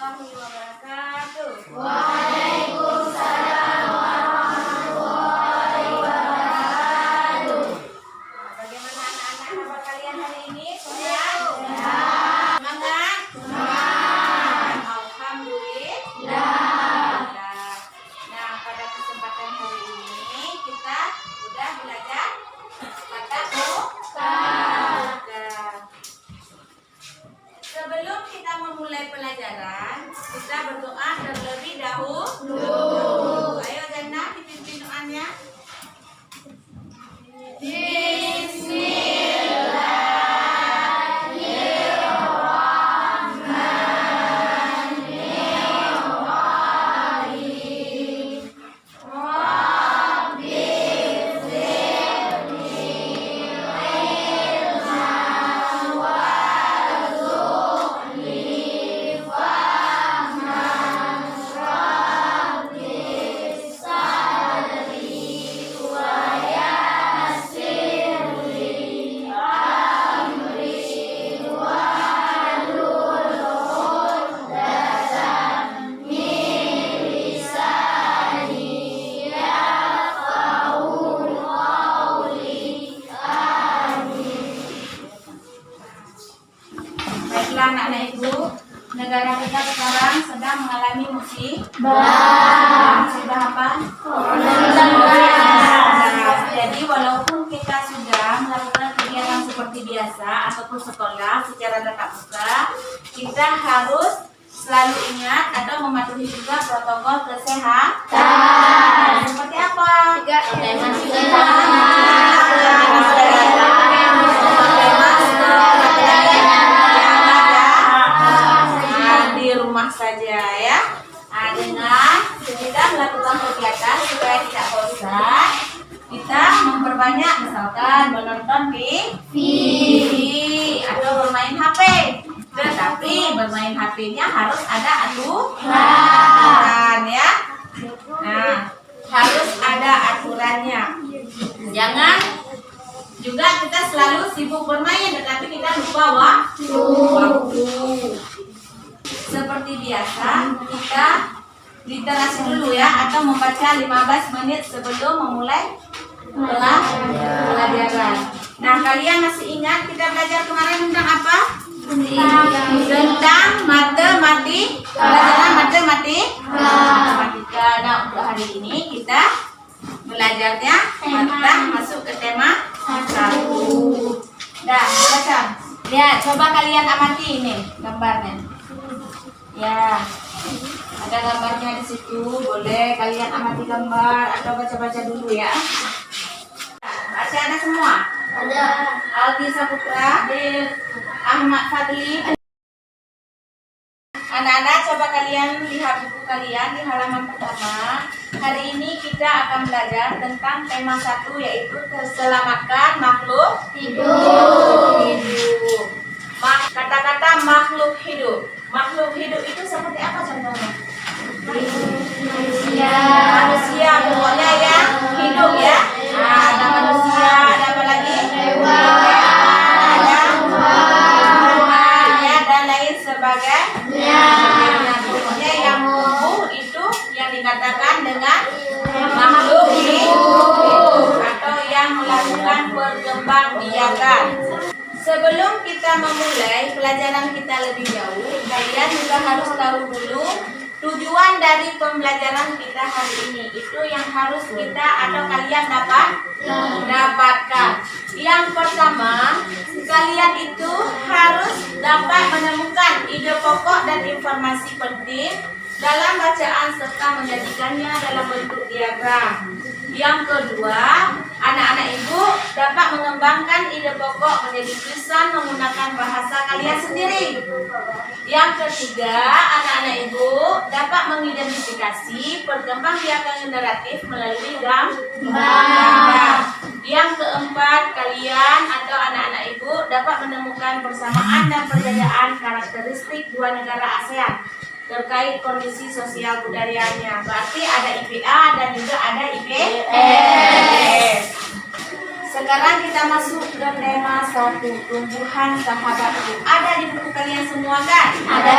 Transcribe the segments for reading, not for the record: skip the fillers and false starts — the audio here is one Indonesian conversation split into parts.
warahmatullahi wabarakatuh. Waalaikumsalam warahmatullahi wabarakatuh. Bagaimana anak-anak kabar kalian hari ini? Sehat? Semangat? Alhamdulillah. Nah, pada kesempatan hari ini kita udah belajar kata muka. Sebelum kita memulai pelajaran, kita berdoa terlebih dahulu. Ayo Jannah, dipimpin doanya. Baiklah anak-anak ibu, negara kita sekarang sedang mengalami musibah apa? Jadi walaupun kita sudah melakukan kegiatan seperti biasa ataupun sekolah secara tatap muka, kita harus selalu ingat atau mematuhi juga protokol kesehatan. Seperti apa? Di rumah saja ya. Dengan kita melakukan kegiatan supaya tidak bosan, kita memperbanyak misalkan menonton TV atau bermain HP. Tetapi bermain HP-nya harus ada aturan ya. Nah, harus ada aturannya. Jangan juga kita selalu sibuk bermain tetapi kita lupa waktu. Seperti biasa, kita literasi dulu ya, atau membaca 15 menit sebelum memulai pelajaran. Nah, kalian masih ingat kita belajar kemarin tentang apa? Tentang matematika. Pelajaran matematika. Nah, untuk hari ini kita belajarnya masuk ke tema 1. Dah, baca. Lihat, coba kalian amati ini gambarnya. Ya, ada gambarnya di situ. Boleh kalian amati gambar atau baca-baca dulu ya. Baca ada semua. Ada Aldi Saputra, Ahmad Fadli. Anak-anak, coba kalian lihat buku kalian di halaman pertama. Hari ini kita akan belajar tentang tema 1, yaitu keselamatan makhluk hidup. Kata-kata makhluk hidup. Makhluk hidup itu seperti apa contohnya? Manusia pokoknya ya, hidup ya. Nah, ada manusia, ada apa lagi? Ada ya, dan lain sebagainya. Pokoknya yang tumbuh itu yang dikatakan dengan makhluk hidup atau yang melakukan perkembangbiakan. Sebelum kita memulai pelajaran kita lebih jauh, kalian juga harus tahu dulu tujuan dari pembelajaran kita hari ini. Itu yang harus kita atau kalian dapatkan. Yang pertama, kalian itu harus dapat menemukan ide pokok dan informasi penting dalam bacaan serta menjadikannya dalam bentuk diagram. Yang kedua, anak-anak ibu dapat mengembangkan ide pokok menjadi tulisan menggunakan bahasa kalian sendiri. Yang ketiga, anak-anak ibu dapat mengidentifikasi perkembangbiakan generatif melalui gambar. Yang keempat, kalian atau anak-anak ibu dapat menemukan persamaan dan perbedaan karakteristik dua negara ASEAN terkait kondisi sosial budayanya. Berarti ada IPA dan juga ada IPS. Sekarang kita masuk ke tema 1, tumbuhan sahabatku. Ada di buku kalian semua kan? Ada.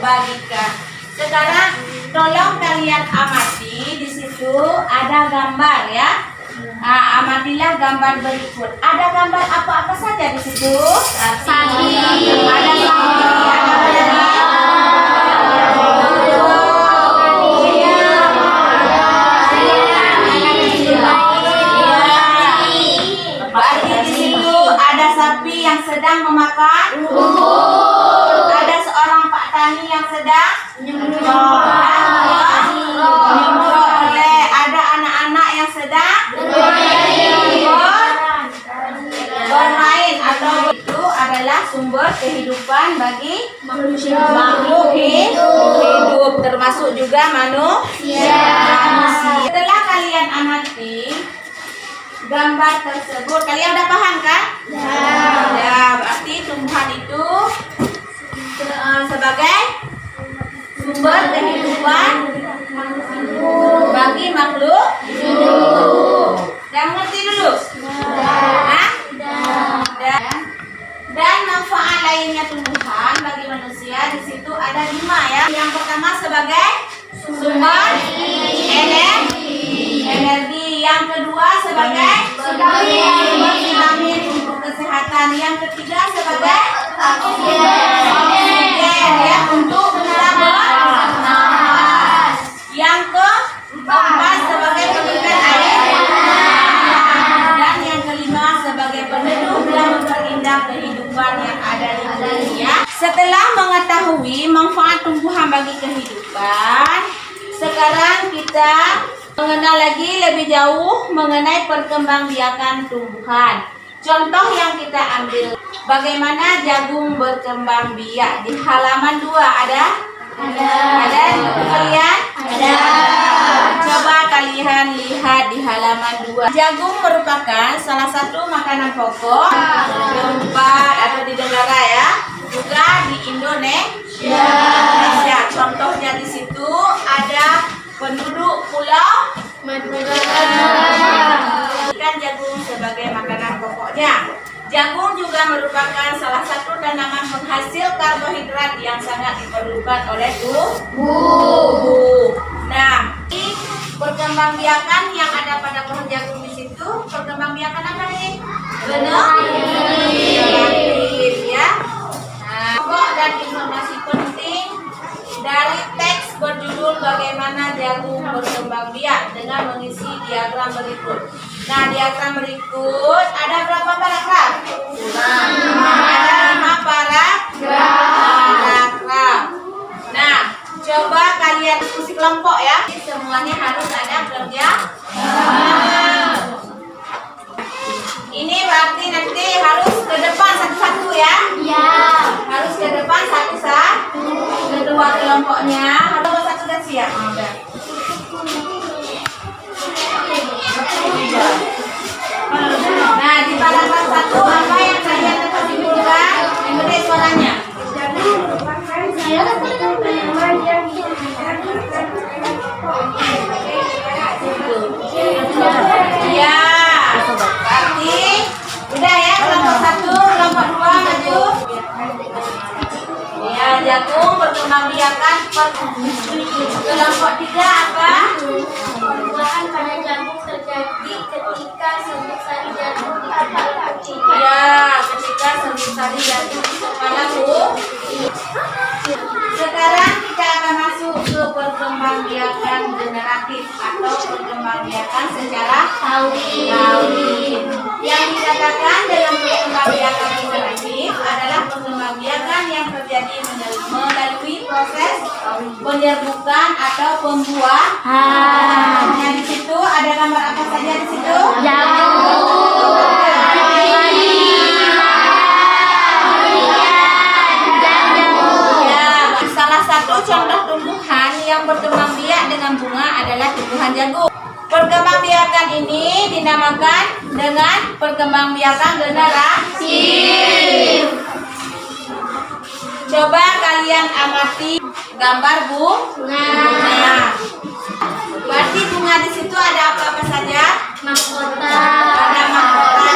bagikan. Sekarang tolong kalian amati, di situ ada gambar ya. Nah, amatilah gambar berikut. Ada gambar apa-apa saja di situ? Sapi. Ada sapi, ada berarti di situ ada sapi yang sedang memakan rumput. Ada seorang Pak Tani yang sedang nyemprot oleh. Ada anak-anak yang sedang bermain, atau itu adalah sumber kehidupan bagi makhluk hidup, termasuk juga manusia. Setelah kalian amati gambar tersebut, kalian udah paham kan? Ya, berarti tumbuhan itu sebagai sumber kehidupan bagi makhluk hidup. Dan mengerti dulu? Hah? Dan manfaat lainnya tumbuhan bagi manusia di situ ada 5 ya. Yang pertama sebagai sumber energi. Yang kedua sebagai sumber vitamin untuk kesehatan. Yang ketiga sebagai oksigen ya, untuk kita bernafas. Yang keempat sebagai pemberian air. Dan yang kelima sebagai peneduh dan memperindah kehidupan yang ada di dunia. Setelah mengetahui manfaat tumbuhan bagi kehidupan, sekarang kita mengenal lagi lebih jauh mengenai perkembangbiakan tumbuhan. Contoh yang kita ambil, bagaimana jagung berkembang biak. Di halaman 2 ada? Ada kalian? Ada. Coba kalian lihat di halaman 2. Jagung merupakan salah satu makanan pokok tempat atau di negara ya, juga di Indonesia. Contohnya di situ ada penduduk Pulau ikan jagung sebagai makanan pokoknya. Jagung juga merupakan salah satu tanaman penghasil karbohidrat yang sangat diperlukan oleh tubuh. Nah, ini perkembangbiakan yang ada pada pohon jagung di situ, perkembangbiakan apa nih? Genetik ya. Nah, pokok dan informasi penting dari teks berjudul bagaimana jagung berkembang biak dengan mengisi diagram berikut. Nah, diagram berikut ada berapa paragraf? Ada 5 paragraf. Nah, coba kalian diskusi kelompok ya. Semuanya harus ada kerja. Ini berarti nanti harus ke depan satu-satu ya. Harus ke depan satu-satu. Kedua kelompoknya harus satu dan siap. Nah, di paragraf 1 apa yang kalian dapat simpulkan? Yang gede suaranya. Ya, berarti udah ya, kelompok 1, kelompok 2 maju. Ya, jagung berkembangbiakan. Kelompok 3 apa? Perubahan pada jagung terjadi ketika serbuk sari jagung di kepala kucing. Ya, ketika serbuk sari jagung di kepala kucing. Sekarang kita akan masuk ke perkembangbiakan generatif atau perkembangbiakan secara tauri. Yang dikatakan dengan perkembangbiakan generatif adalah perkembangbiakan yang terjadi melalui proses penyerbukan atau pembuahan. Nah, di situ ada gambar apa saja di situ? Salah satu contoh tumbuhan yang berkembang biak dengan bunga adalah tumbuhan jagung. Perkembangbiakan ini dinamakan dengan perkembangbiakan generatif. Coba kalian amati gambar bunga. Berarti bunga di situ ada apa-apa saja? Mahkota. Ada mahkota.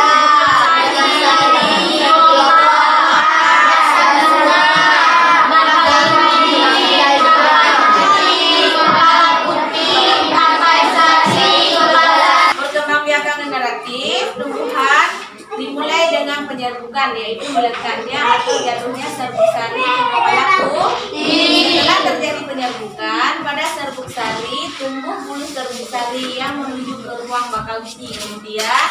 yang penyerbukan, yaitu melekatnya atau jatuhnya serbuk sari ke kepala kucing. Setelah terjadi penyerbukan pada serbuk sari, tumbuh bulu serbuk sari yang menuju ke ruang bakal biji. Kemudian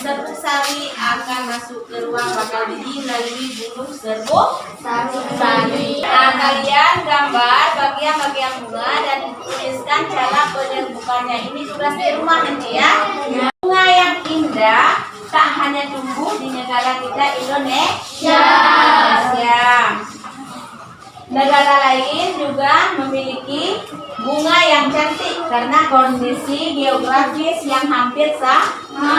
serbuk sari akan masuk ke ruang bakal biji melalui bulu serbuk sari. Nah, kalian gambar bagian-bagian bunga dan tuliskan cara penyerbukannya. Ini tugas di rumah nanti ya. Bunga yang indah tak hanya tumbuh di negara kita Indonesia. Negara lain juga memiliki bunga yang cantik karena kondisi geografis yang hampir sama.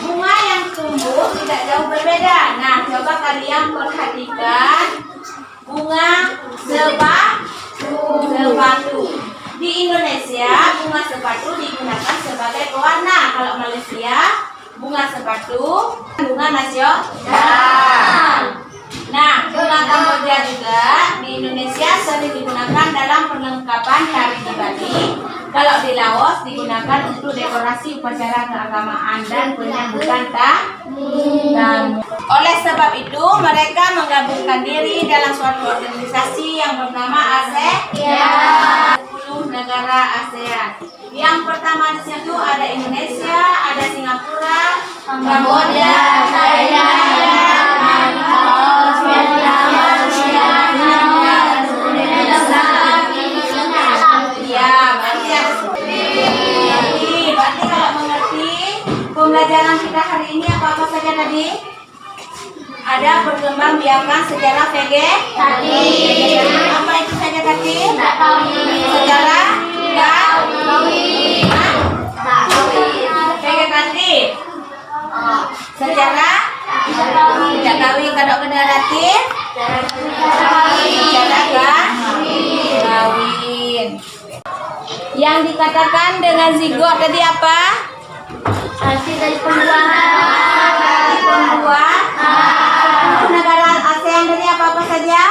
Bunga yang tumbuh tidak jauh berbeda. Nah, coba kalian perhatikan bunga sepatu. Di Indonesia, bunga sepatu digunakan sebagai pewarna. Kalau Malaysia, bunga sepatu, bunga nasional. Nah, bunga Kamboja juga di Indonesia sering digunakan dalam perlengkapan hari di Bali. Kalau di Laos digunakan untuk dekorasi upacara keagamaan dan penyambutan tamu. Oleh sebab itu, mereka menggabungkan diri dalam suatu organisasi yang bernama ASEAN. 10 negara ASEAN. Yang pertama di situ ada Indonesia, ada Singapura, Kamboja, Thailand, Laos, Vietnam, Malaysia, berarti kalau mengerti pembelajaran kita hari ini apa saja tadi? Ada berkembang biakan sejarah vegetatif. Apa itu saja tadi? Sejarah vegetatif. Sejarah tidak kawin kalau generatif. Sejarah kawin. Yang dikatakan dengan zigot tadi apa? Hasil dari pembuahan. Negara ASEAN tadi apa saja?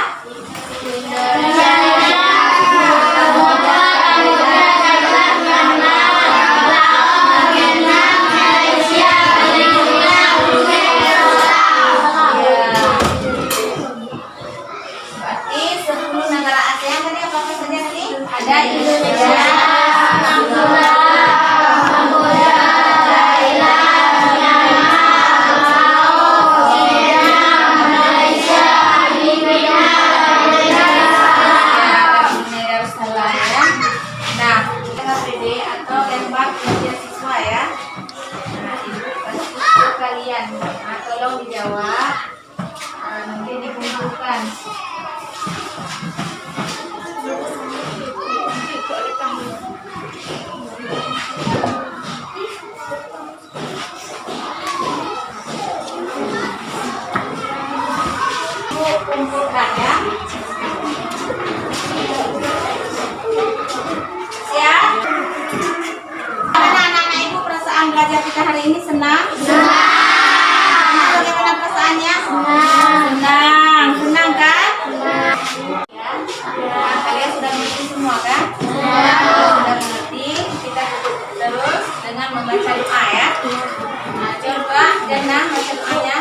Berarti 10 negara ASEAN tadi apa saja tadi? Ada Indonesia, kalian. Nah, tolong dijawab. Nanti dikumpulkan. Kumpulkan ya. Siap? Anak-anak ibu, perasaan belajar kita hari ini senang? Bagaimana perasaannya? Senang kan? Ya, kalian sudah mengerti semua kan? Sudah mengerti. Kita terus dengan membaca doa ya. Nah, coba Jannah baca doanya.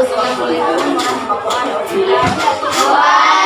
Assalamualaikum warahmatullahi wabarakatuh.